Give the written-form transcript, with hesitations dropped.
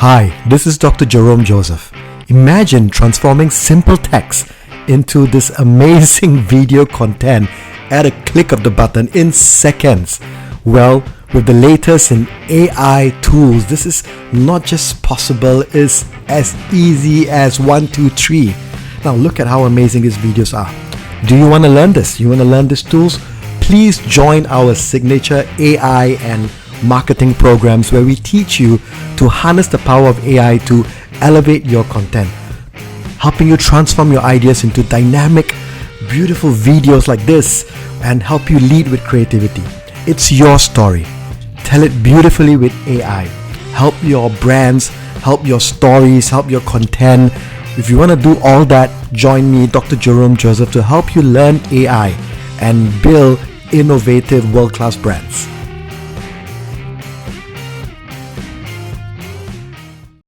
Hi, this is Dr. Jerome Joseph. Imagine transforming simple text into this amazing video content at a click of the button in seconds. Well, with the latest in AI tools, this is not just possible, it's as easy as 1, 2, 3. Now look at how amazing these videos are. Do you want to learn this? You want to learn these tools? Please join our signature AI and marketing programs where we teach you to harness the power of AI to elevate your content, helping you transform your ideas into dynamic, beautiful videos like this and help you lead with creativity. It's your story. Tell it beautifully with AI. Help your brands, help your stories, help your content. If you want to do all that, join me, Dr. Jerome Joseph, to help you learn AI and build innovative world-class brands.